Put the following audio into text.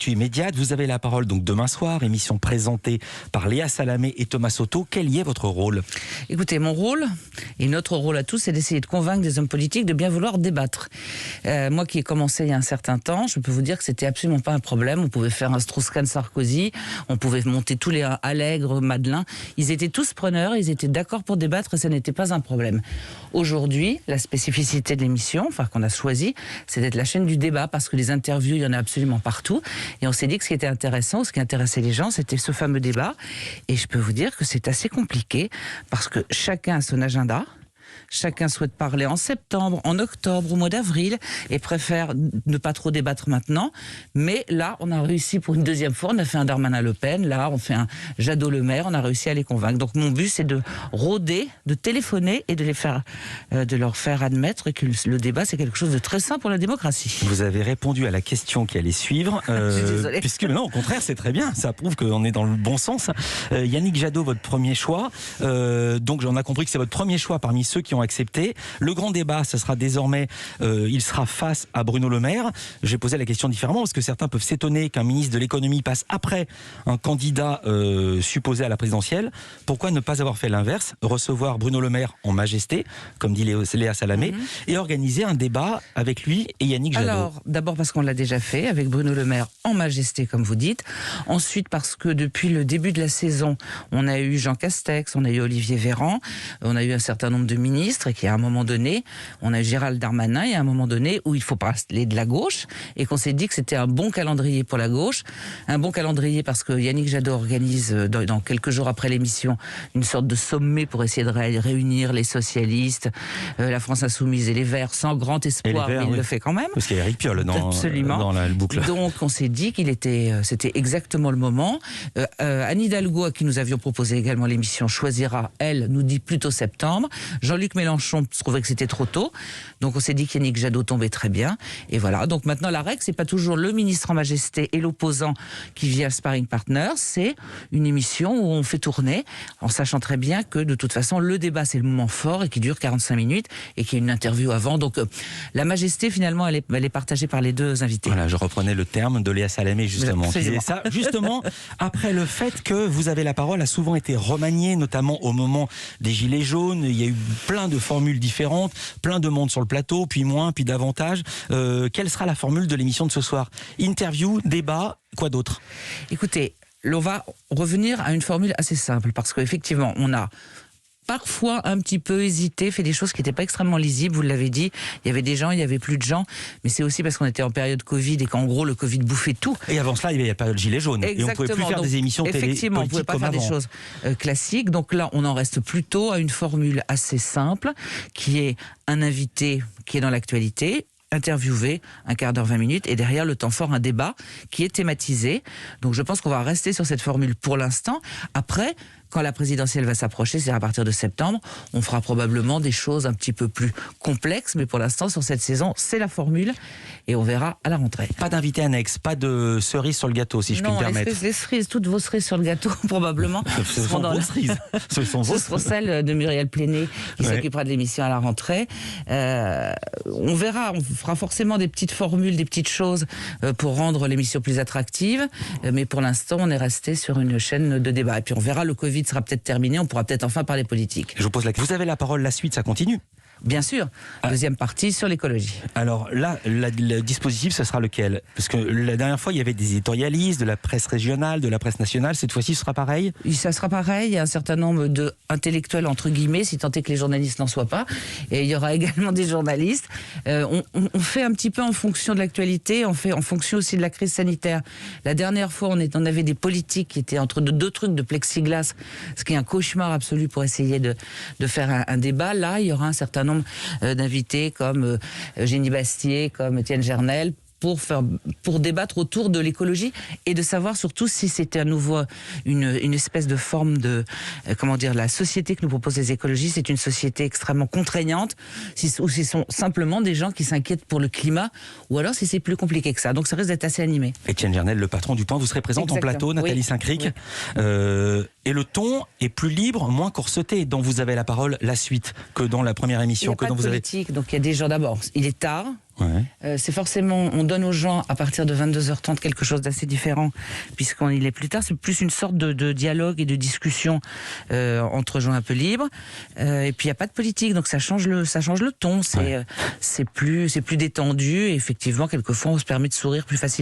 l'actu immédiate. Vous avez la parole donc demain soir, émission présentée par Léa Salamé et Thomas Soto. Quel y est votre rôle ? Écoutez, mon rôle, et notre rôle à tous, c'est d'essayer de convaincre des hommes politiques de bien vouloir débattre. Moi qui ai commencé il y a un certain temps, je peux vous dire que c'était absolument pas un problème. On pouvait faire un Strauss-Kahn Sarkozy, on pouvait monter tous les Allègre, Madelin. Ils étaient tous preneurs, ils étaient d'accord pour débattre et ça n'était pas un problème. Aujourd'hui, la spécificité de l'émission, enfin qu'on a choisi, c'est d'être la chaîne du débat parce que les interviews, il y en a absolument partout. Et on s'est dit que ce qui était intéressant, ce qui intéressait les gens, c'était ce fameux débat. Et je peux vous dire que c'est assez compliqué parce que chacun a son agenda. Chacun souhaite parler en septembre, en octobre, au mois d'avril et préfère ne pas trop débattre maintenant. Mais là, on a réussi pour une deuxième fois. On a fait un Darmanin-Le Pen. Là, on fait un Jadot-Le Maire. On a réussi à les convaincre. Donc, mon but, c'est de rôder, de téléphoner et de leur faire admettre que le débat, c'est quelque chose de très sain pour la démocratie. Vous avez répondu à la question qui allait suivre. Je suis désolée. Puisque non, au contraire, c'est très bien. Ça prouve qu'on est dans le bon sens. Yannick Jadot, votre premier choix. Donc, j'en ai compris que c'est votre premier choix parmi ceux qui ont accepté. Le grand débat, ça sera désormais, il sera face à Bruno Le Maire. J'ai posé la question différemment parce que certains peuvent s'étonner qu'un ministre de l'économie passe après un candidat supposé à la présidentielle. Pourquoi ne pas avoir fait l'inverse, recevoir Bruno Le Maire en majesté, comme dit Léa Salamé, et organiser un débat avec lui et Yannick Jadot? Alors, d'abord parce qu'on l'a déjà fait avec Bruno Le Maire en majesté, comme vous dites. Ensuite, parce que depuis le début de la saison, on a eu Jean Castex, on a eu Olivier Véran, on a eu un certain nombre de ministres et qu'à un moment donné, on a eu Gérald Darmanin et à un moment donné où il faut parler de la gauche et qu'on s'est dit que c'était un bon calendrier pour la gauche. Un bon calendrier parce que Yannick Jadot organise dans quelques jours après l'émission une sorte de sommet pour essayer de réunir les socialistes, la France Insoumise et les Verts sans grand espoir, mais il le fait quand même. Parce qu'il y a Éric Piolle dans la boucle. Donc on s'est dit c'était exactement le moment. Anne Hidalgo, à qui nous avions proposé également l'émission, choisira, elle, nous dit plutôt septembre. Jean-Luc Mélenchon trouvait que c'était trop tôt. Donc on s'est dit qu'Yannick Jadot tombait très bien. Et voilà. Donc maintenant, la règle, c'est pas toujours le ministre en majesté et l'opposant qui vient sparring partner. C'est une émission où on fait tourner en sachant très bien que de toute façon, le débat, c'est le moment fort et qui dure 45 minutes et qu'il y a une interview avant. Donc la majesté, finalement, elle est partagée par les deux invités. Voilà, je reprenais le terme de Léa Salamé, justement. Qui disait ça, justement, après le fait que vous avez la parole a souvent été remaniée, notamment au moment des Gilets jaunes. Il y a eu plein de formules différentes, plein de monde sur le plateau, puis moins, puis davantage. Quelle sera la formule de l'émission de ce soir? Interview, débat, quoi d'autre? Écoutez, on va revenir à une formule assez simple, parce qu'effectivement, on a parfois un petit peu hésité, fait des choses qui n'étaient pas extrêmement lisibles, vous l'avez dit, il y avait des gens, il n'y avait plus de gens, mais c'est aussi parce qu'on était en période Covid et qu'en gros le Covid bouffait tout. Et avant cela, il y avait la période Gilets jaunes. Exactement. Et on ne pouvait plus faire des émissions télé. Effectivement, on ne pouvait pas faire des choses classiques, donc là on en reste plutôt à une formule assez simple, qui est un invité qui est dans l'actualité, interviewé, un quart d'heure, 20 minutes, et derrière le temps fort, un débat qui est thématisé. Donc je pense qu'on va rester sur cette formule pour l'instant. Après, quand la présidentielle va s'approcher, c'est à partir de septembre, on fera probablement des choses un petit peu plus complexes, mais pour l'instant, sur cette saison, c'est la formule, et on verra à la rentrée. Pas d'invité annexe, pas de cerise sur le gâteau, si je puis me permettre. Les cerises, toutes vos cerises sur le gâteau, probablement. Ce sont vos cerises. Ce seront celles de Muriel Pléné, qui s'occupera de l'émission à la rentrée. On verra, on fera forcément des petites formules, des petites choses pour rendre l'émission plus attractive, mais pour l'instant, on est resté sur une chaîne de débat. Et puis on verra, le Covid sera peut-être terminé, on pourra peut-être enfin parler politique. Je vous pose la question. Vous avez la parole, la suite, ça continue? Bien sûr. Deuxième partie sur l'écologie. Alors là, le dispositif, ce sera lequel? Parce que la dernière fois, il y avait des éditorialistes, de la presse régionale, de la presse nationale. Cette fois-ci, ce sera pareil? Ça sera pareil. Il y a un certain nombre d'intellectuels, entre guillemets, si tant est que les journalistes n'en soient pas. Et il y aura également des journalistes. On fait un petit peu en fonction de l'actualité, on fait en fonction aussi de la crise sanitaire. La dernière fois, on avait des politiques qui étaient entre deux trucs de plexiglas, ce qui est un cauchemar absolu pour essayer de faire un débat. Là, il y aura un certain nombre d'invités comme Eugénie Bastier, comme Étienne Gernel, pour débattre autour de l'écologie et de savoir surtout si c'était à nouveau une espèce de forme de la société que nous proposent les écologistes, c'est une société extrêmement contraignante, ou si ce sont simplement des gens qui s'inquiètent pour le climat, ou alors si c'est plus compliqué que ça. Donc ça risque d'être assez animé. Étienne Gernel, le patron du Point, vous serez présente en plateau, Nathalie Saint-Cric. Oui. Et le ton est plus libre, moins corseté, dont vous avez la parole la suite que dans la première émission. Il n'y a pas de politique, donc il y a des gens d'abord. Il est tard. C'est forcément, on donne aux gens à partir de 22h30 quelque chose d'assez différent, puisqu'il est plus tard. C'est plus une sorte de dialogue et de discussion entre gens un peu libres. Et puis il n'y a pas de politique, donc ça change le ton. C'est plus détendu. Et effectivement, quelquefois, on se permet de sourire plus facilement.